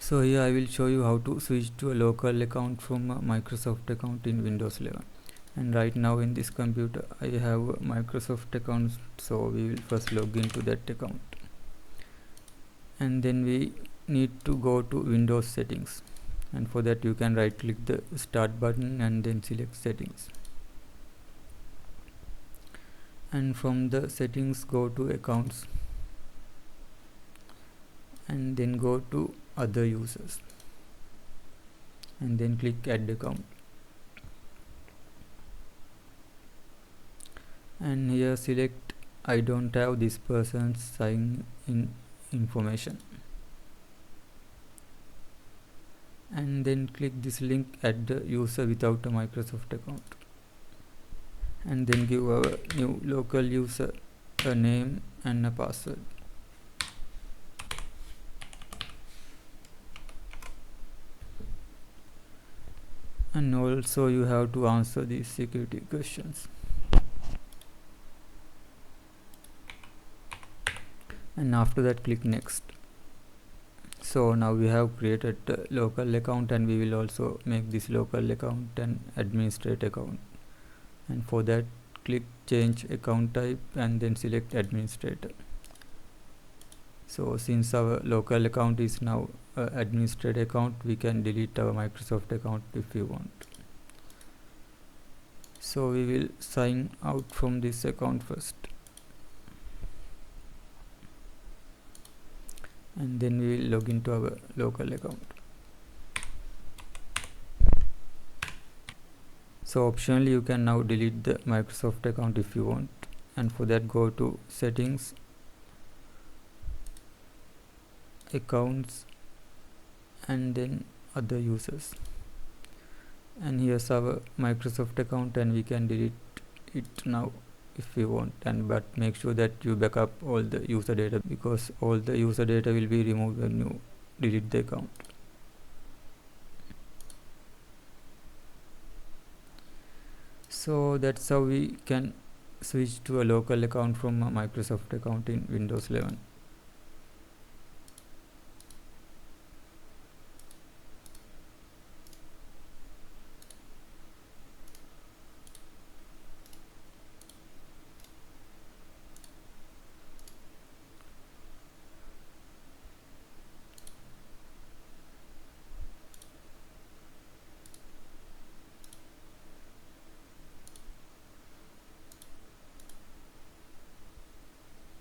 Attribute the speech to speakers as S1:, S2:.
S1: So here I will show you how to switch to a local account from a Microsoft account in Windows 11. And right now in this computer I have a Microsoft account, so we will first log into that account. And then we need to go to Windows settings, and for that you can right click the start button and then select settings, and from the settings go to accounts and then go to other users and then click add account, and here select I don't have this person's sign in information, and then click this link add the user without a Microsoft account, and then give our new local user a name and a password. And also you have to answer these security questions, and after that click next. So now we have created a local account, and we will also make this local account an administrate account, and for that click change account type and then select administrator. So since our local account is now administrator account, we can delete our Microsoft account if we want. So we will sign out from this account first, and then we will log into our local account. So optionally you can now delete the Microsoft account if you want, and for that go to settings, accounts, and then other users, and here's our Microsoft account, and we can delete it now if we want, and but make sure that you back up all the user data, because all the user data will be removed when you delete the account. So that's how we can switch to a local account from a Microsoft account in Windows 11.